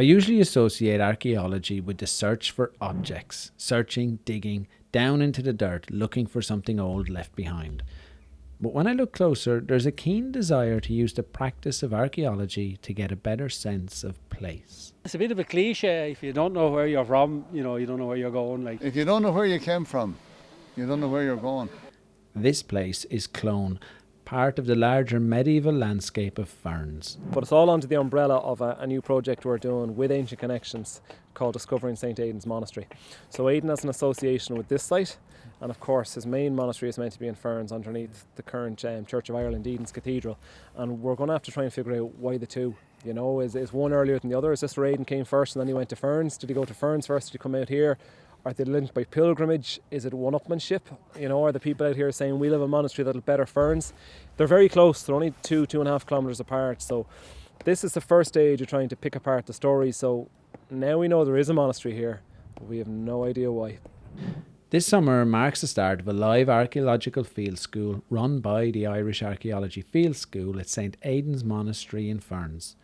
I usually associate archaeology with the search for objects, searching, digging, down into the dirt, looking for something old left behind. But when I look closer, there's a keen desire to use the practice of archaeology to get a better sense of place. It's a bit of a cliche. If you don't know where you're from, you don't know where you're going. Like, if you don't know where you came from, you don't know where you're going. This place is Clone, part of the larger medieval landscape of Ferns. But it's all under the umbrella of a new project we're doing with Ancient Connections called Discovering St. Aidan's Monastery. So Aidan has an association with this site, and of course his main monastery is meant to be in Ferns underneath the current Church of Ireland, Eden's Cathedral. And we're going to have to try and figure out why the two. Is one earlier than the other? Is this where Aidan came first and then he went to Ferns? Did he go to Ferns first? Did he come out here? Are they linked by pilgrimage? Is it one-upmanship? Are the people out here saying we'll have a monastery that'll better Ferns? They're very close. They're only 2.5 kilometres apart. So this is the first stage of trying to pick apart the story. So now we know there is a monastery here, but we have no idea why. This summer marks the start of a live archaeological field school run by the Irish Archaeology Field School at St. Aidan's Monastery in Ferns.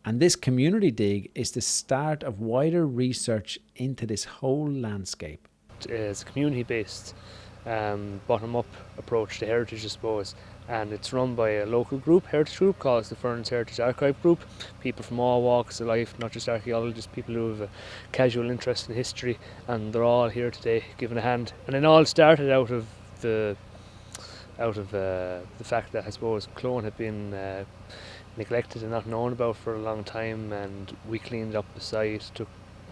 And this community dig is the start of wider research into this whole landscape. It's a community-based, bottom-up approach to heritage, I suppose. And it's run by a local group, heritage group, called the Ferns Heritage Archive Group. People from all walks of life, not just archaeologists, people who have a casual interest in history, and they're all here today giving a hand. And it all started out of the fact that, I suppose, Clone had been neglected and not known about for a long time, and we cleaned up the site, took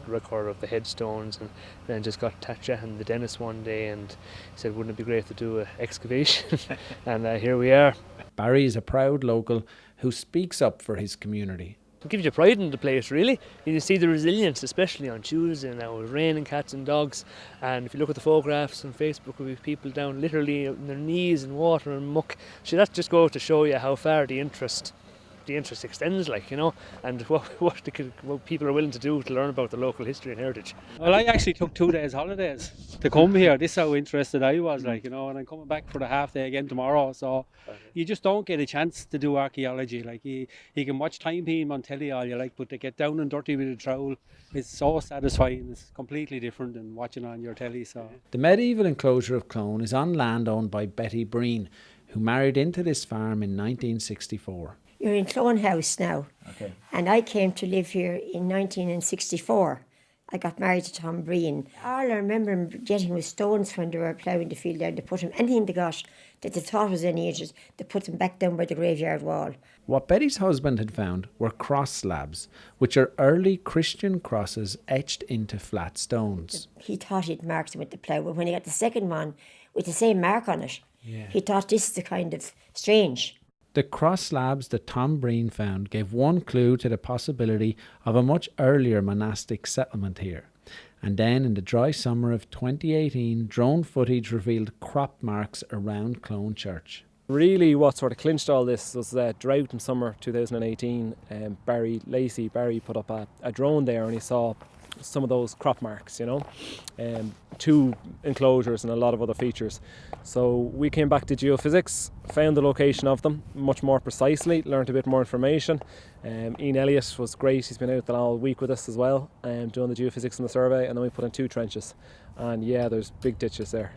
record of the headstones, and then just got chatting the dentist one day and he said, wouldn't it be great to do an excavation? And here we are. Barry is a proud local who speaks up for his community. It gives you pride in the place, really. You see the resilience, especially on Tuesday now, with raining cats and dogs. And if you look at the photographs on Facebook, there'll be people down literally on their knees in water and muck. So that just goes to show you how far the interest extends, and what people are willing to do to learn about the local history and heritage. well, I actually took 2 days holidays to come here. This is how interested I was, and I'm coming back for the half day again tomorrow. So you just don't get a chance to do archaeology. Like you can watch Time Beam on telly all you like, but to get down and dirty with a trowel is so satisfying. It's completely different than watching on your telly. So the medieval enclosure of Clone is on land owned by Betty Breen, who married into this farm in 1964. You're in Clone House now. Okay. And I came to live here in 1964. I got married to Tom Breen. All I remember him getting was stones when they were ploughing the field down. They put him, anything they got that they thought was any ages, they put them back down by the graveyard wall. What Betty's husband had found were cross slabs, which are early Christian crosses etched into flat stones. He thought he'd marked them with the plough, but when he got the second one with the same mark on it, he thought this is the kind of strange. The cross slabs that Tom Breen found gave one clue to the possibility of a much earlier monastic settlement here. And then in the dry summer of 2018, drone footage revealed crop marks around Clone Church. Really what sort of clinched all this was that drought in summer 2018. Barry put up a drone there and he saw some of those crop marks, 2 enclosures and a lot of other features. So we came back to geophysics, found the location of them much more precisely, learned a bit more information. Ian Elliott was great, he's been out the all week with us as well, doing the geophysics and the survey, and then we put in 2 trenches. And there's big ditches there,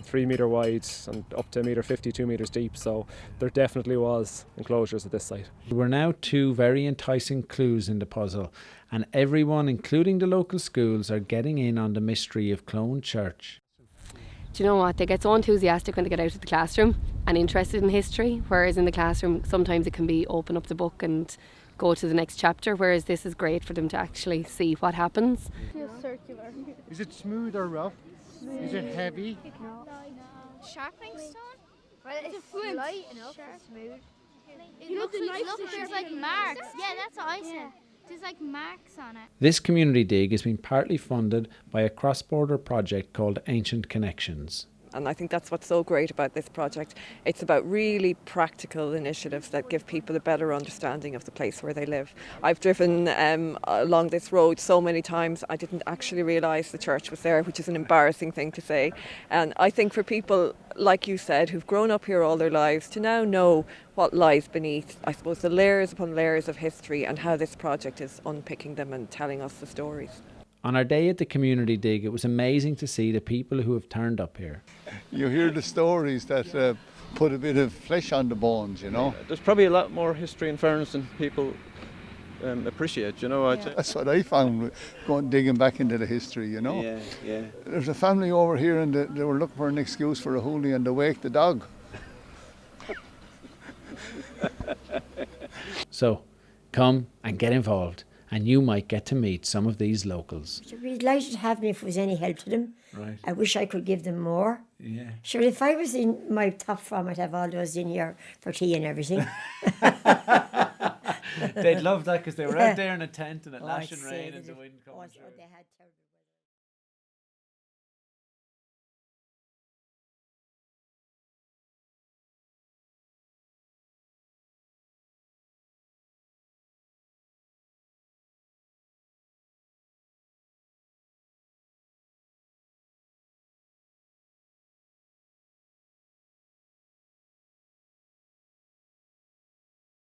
3 metre wide and up to 1.50 metre, 2 metres deep, so there definitely was enclosures at this site. There were now 2 very enticing clues in the puzzle, and everyone, including the local schools, are getting in on the mystery of Clone Church. Do you know what? They get so enthusiastic when they get out of the classroom and interested in history, whereas in the classroom sometimes it can be open up the book and go to the next chapter, whereas this is great for them to actually see what happens. Feels circular. Is it smooth or rough? Smooth. Is it heavy? No. Sharpening stone? Well, it's light enough. Smooth. There's like marks. Yeah, that's what I said. There's like marks on it. This community dig has been partly funded by a cross-border project called Ancient Connections. And I think that's what's so great about this project. It's about really practical initiatives that give people a better understanding of the place where they live. I've driven along this road so many times I didn't actually realise the church was there, which is an embarrassing thing to say. And I think for people, like you said, who've grown up here all their lives, to now know what lies beneath, I suppose, the layers upon layers of history and how this project is unpicking them and telling us the stories. On our day at the community dig, it was amazing to see the people who have turned up here. You hear the stories that put a bit of flesh on the bones, you know. There's probably a lot more history in Ferns than people appreciate, you know. That's what I found going digging back into the history, you know. Yeah. There's a family over here and they were looking for an excuse for a hoolie and they waked the dog. So, come and get involved, and you might get to meet some of these locals. They'd be delighted to have me if it was any help to them. Right. I wish I could give them more. Yeah. Sure, if I was in my top form, I'd have all those in here for tea and everything. They'd love that because they were out there in a tent and it I'd lashing say rain that and the it wind coming was- through. they had terrible